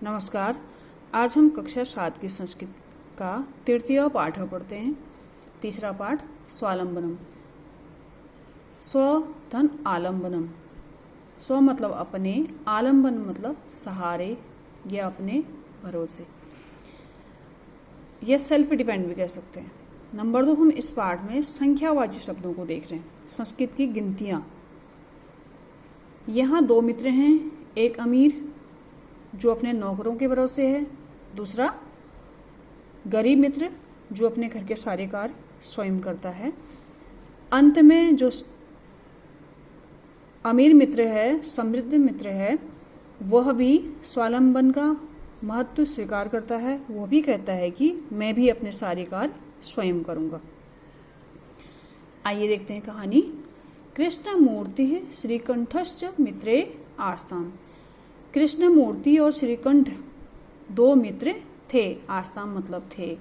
नमस्कार। आज हम कक्षा 7 की संस्कृत का तृतीय पाठ पढ़ते हैं। तीसरा पाठ स्वालंबनम। स्व धन आलंबनम। स्व मतलब अपने, आलंबन मतलब सहारे या अपने भरोसे, यह सेल्फ डिपेंड भी कह सकते हैं। नंबर 2, हम इस पाठ में संख्यावाची शब्दों को देख रहे हैं। संस्कृत की गिनतियाँ। यहाँ 2 मित्र हैं, एक अमीर जो अपने नौकरों के भरोसे है, दूसरा गरीब मित्र जो अपने घर के सारे कार्य स्वयं करता है। अंत में जो अमीर मित्र है, समृद्ध मित्र है, वह भी स्वावलंबन का महत्व स्वीकार करता है। वह भी कहता है कि मैं भी अपने सारे कार्य स्वयं करूँगा। आइए देखते हैं कहानी। कृष्णमूर्ति श्रीकंठश्च मित्रे आस्ताम। कृष्णमूर्ति और श्रीकंठ 2 मित्र थे। आस्ताम मतलब थे।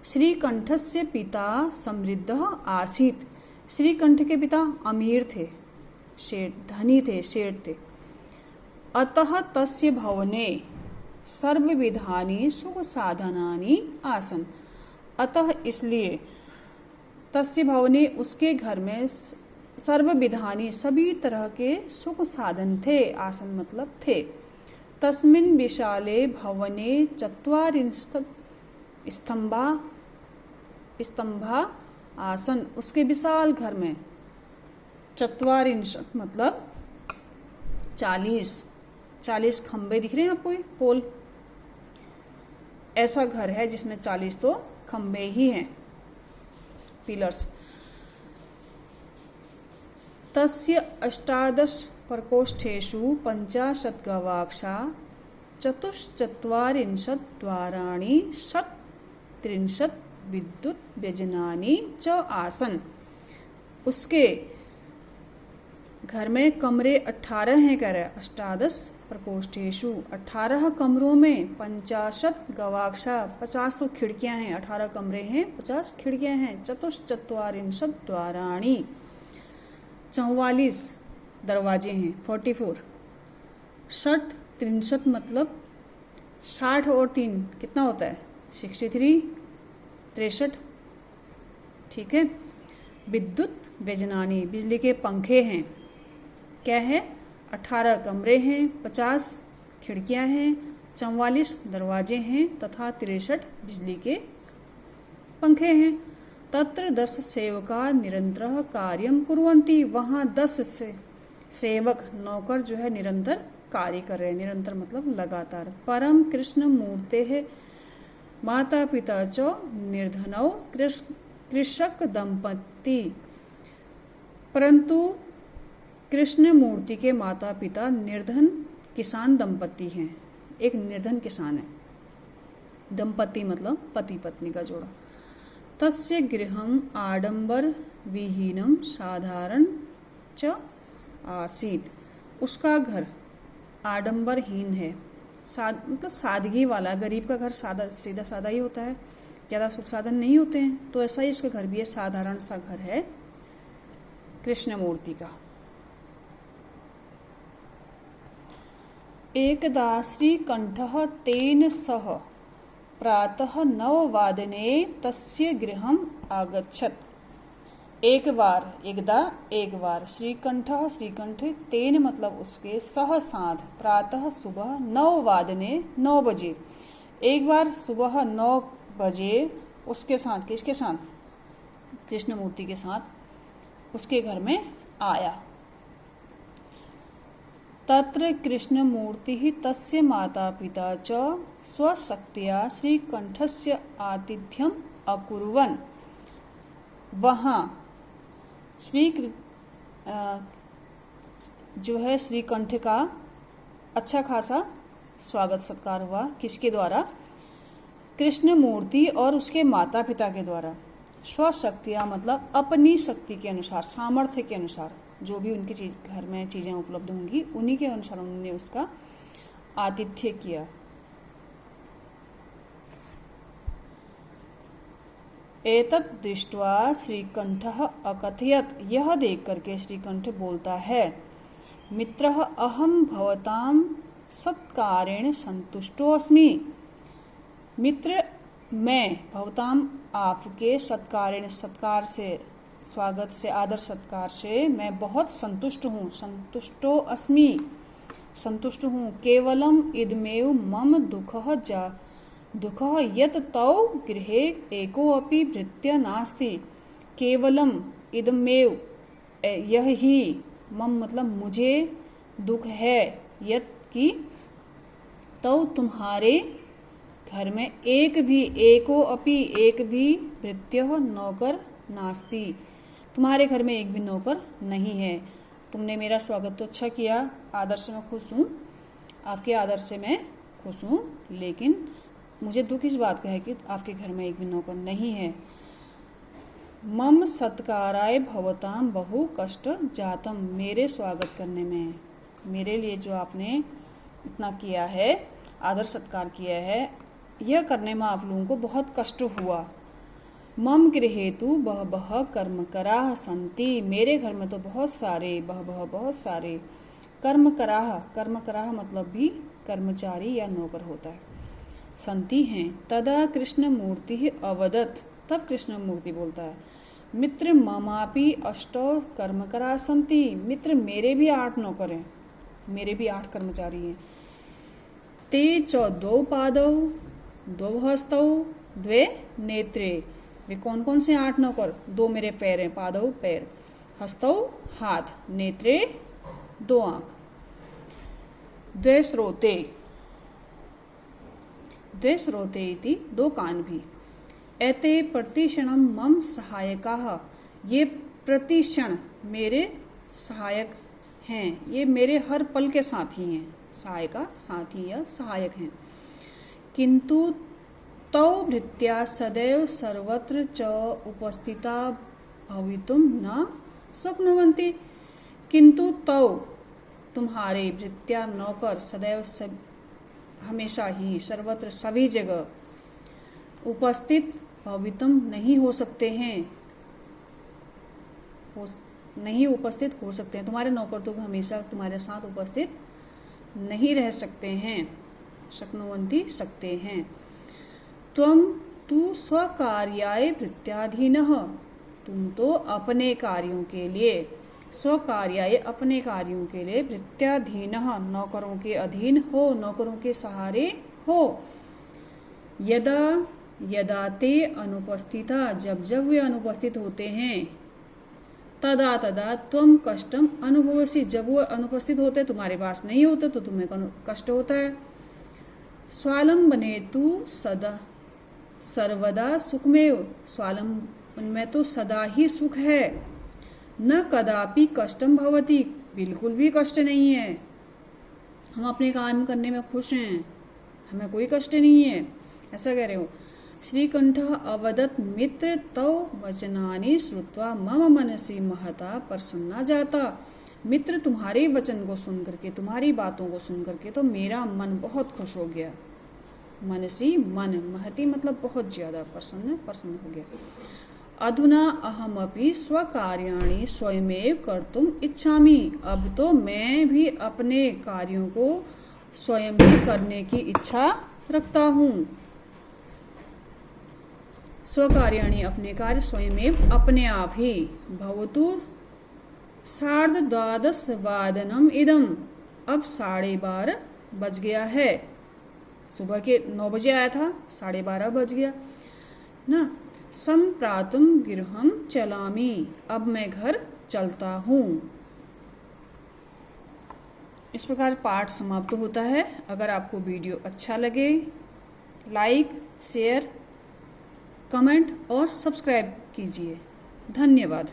श्रीकंठस्य पिता समृद्ध आसीत। श्रीकंठ के पिता अमीर थे, शेठ, धनी थे, शेठ थे। अतः तस्य भवने सर्वविधानि सुख साधनानि आसन। अतः इसलिए तस्य भवने उसके घर में सर्वविधानि सभी तरह के सुख साधन थे। आसन मतलब थे। तस्मिन् विशाले भवने ४ स्तंभा आसन। उसके विशाल घर में ४ मतलब 40 खंबे दिख रहे हैं आपको, ये पोल। ऐसा घर है जिसमें 40 तो खंबे ही हैं, पिलर्स। तस्य 18 प्रकोष्ठेषु 50 गवाक्षा ४४ द्वाराणि 30 विद्युत व्यजनानि च आसन। उसके घर में कमरे 18 हैं, कह रहे 18 प्रकोष्ठेषु 18 कमरों में 50 गवाक्षा 50 तो खिड़कियां हैं, 18 कमरे हैं, 50 खिड़कियां हैं। ४४ द्वाराणि 44 दरवाजे हैं, 44। 63 मतलब 60 और 3 कितना होता है, 63, 63, ठीक है। विद्युत व्यजनानि बिजली के पंखे हैं। क्या है, 18 कमरे हैं, 50 खिड़कियां हैं, 44 दरवाजे हैं तथा 63 बिजली के पंखे हैं। तत्र 10 सेवका निरंतर कार्यम कुर्वन्ति। वहाँ 10 से सेवक, नौकर जो है निरंतर कार्य कर रहे हैं। निरंतर मतलब लगातार। परम कृष्ण मूर्ते है माता पिता च निर्धनौ कृषक दंपति। परंतु कृष्ण मूर्ति के माता पिता निर्धन किसान दंपति हैं। एक निर्धन किसान है। दंपति मतलब पति पत्नी का जोड़ा। तस्य गृहम आडंबर विहीनम साधारण च आसीत। उसका घर आडंबरहीन है, मतलब सादगी वाला। गरीब का घर सादा, सीधा सादा ही होता है, ज़्यादा सुख साधन नहीं होते हैं। तो ऐसा ही उसका घर भी है, साधारण सा घर है कृष्ण मूर्ति का। एकदा श्रीकंठः तेन सह प्रातः 9 वादने तस्य गृहम आगच्छत। एक बार श्रीकंठ तेन मतलब उसके, सह साथ, प्रातः सुबह, 9 वादने 9 बजे। एक बार सुबह 9 बजे उसके साथ, किसके साथ, कृष्ण मूर्ति के साथ उसके घर में आया। तत्र कृष्ण मूर्ति तस्य माता पिता च स्वशक्त्या श्रीकंठस्य आतिथ्यम अकुर्वन्। वहाँ जो है श्रीकंठ का अच्छा खासा स्वागत सत्कार हुआ। किसके द्वारा, कृष्ण मूर्ति और उसके माता पिता के द्वारा। स्वशक्तियाँ मतलब अपनी शक्ति के अनुसार, सामर्थ्य के अनुसार, जो भी उनकी घर में चीज़ें उपलब्ध होंगी उन्हीं के अनुसार उन्होंने उसका आतिथ्य किया। एतत् दृष्ट्वा श्रीकंठः अकथयत्। यह देख करके श्रीकंठ बोलता है, मित्रः अहं भवतां सत्कारेण संतुष्टो अस्मि। मित्र, मैं भवताम आपके सत्कारेण सत्कार से, स्वागत से, आदर सत्कार से मैं बहुत संतुष्ट हूँ। संतुष्टो अस्मि, संतुष्ट हूँ। केवलम इदमेव मम दुःखः यत् तौ गृहे एको अपि भृत्य नास्ति। केवलम इदमेव, यह ही, मम मतलब मुझे, दुख है, यत् की, तौ तुम्हारे घर में एको अपि एक भी भृत्य नौकर नास्ति, तुम्हारे घर में एक भी नौकर नहीं है। तुमने मेरा स्वागत तो अच्छा किया, आदर से मैं खुश हूँ, आपके आदर से मैं खुश हूँ, लेकिन मुझे दुख इस बात का है कि आपके घर में एक भी नौकर नहीं है। मम सत्काराय भवताम बहु कष्ट जातम, मेरे स्वागत करने में, मेरे लिए जो आपने इतना किया है, आदर सत्कार किया है, यह करने में आप लोगों को बहुत कष्ट हुआ। मम गृहेतु बहवः कर्मकराः सन्ति, मेरे घर में तो बहुत सारे, बहुत सारे कर्मकराः मतलब भी कर्मचारी या नौकर होता है, संति हैं। तदा कृष्णमूर्ति अवदत्, तब कृष्णमूर्ति बोलता है, मित्र ममापि अष्टौ कर्मकराः सन्ति, मित्र मेरे भी 8 नौकर हैं, मेरे भी 8 कर्मचारी हैं। ते च 2 पादौ 2 हस्तौ 2 नेत्रे, वे कौन कौन से 8 नौकर? 2 मेरे पैर हैं, पादौ पैर, हस्तौ हाथ, नेत्रे 2 आंख, 2 श्रोते, 2 श्रोते इति 2 कान भी। एते प्रतिक्षणम मम सहायकाः, ये प्रतिक्षण मेरे सहायक हैं, ये मेरे हर पल के साथी हैं, सहायका साथी या सहायक हैं। किंतु तौ भृत्या सदैव सर्वत्र च उपस्थिता भवितुं न शक्नुवन्ति। किंतु तौ, तुम्हारे, भृत्या नौकर, सदैव हमेशा ही, सर्वत्र सभी जगह, उपस्थित भवितुम नहीं हो सकते हैं, नहीं उपस्थित हो सकते हैं, तुम्हारे नौकर तो हमेशा तुम्हारे साथ उपस्थित नहीं रह सकते हैं, शक्नुवन्ति सकते हैं। त्वं तु स्वकार्याय भृत्याधीनः, तुम तो अपने कार्यों के लिए, स्वकार्याय अपने कार्यों के लिए, भृत्याधीनः नौकरों के अधीन हो, नौकरों के सहारे हो। यदा यदा ते अनुपस्थिता, जब जब वे अनुपस्थित होते हैं, तदा तदा त्वं कष्टम अनुभवसि, जब वो अनुपस्थित होते, तुम्हारे पास नहीं होते तो तुम्हें कष्ट होता है। स्वालंबने तु सदा सर्वदा सुखमेव, स्वालंबन में तो सदा ही सुख है। न कदापि कष्टम भवति, बिल्कुल भी कष्ट नहीं है, हम अपने काम करने में खुश हैं, हमें कोई कष्ट नहीं है, ऐसा कह रहे हो। श्रीकंठः अवदत् मित्र तौ वचनानि श्रुत्वा मम मनसि महता प्रसन्ना जाता। मित्र, तुम्हारे वचन को सुन करके, तुम्हारी बातों को सुन करके तो मेरा मन बहुत खुश हो गया। मनसी मन, महती मतलब बहुत ज्यादा, प्रसन्न हो गया। अधुना अहमपि स्वकार्याणि स्वयमेव कर्तुम इच्छामि, अब तो मैं भी अपने कार्यों को स्वयं ही करने की इच्छा रखता हूँ। स्वकार्याणि अपने कार्य, स्वयमेव अपने आप ही। भवतु 12:30 इदम, अब 12:30 बज गया है, सुबह के 9 बजे आया था, 12:30 बज गया ना। संप्रातुम गृहम चलामि, अब मैं घर चलता हूँ। इस प्रकार पाठ समाप्त होता है। अगर आपको वीडियो अच्छा लगे, लाइक, शेयर, कमेंट और सब्सक्राइब कीजिए। धन्यवाद।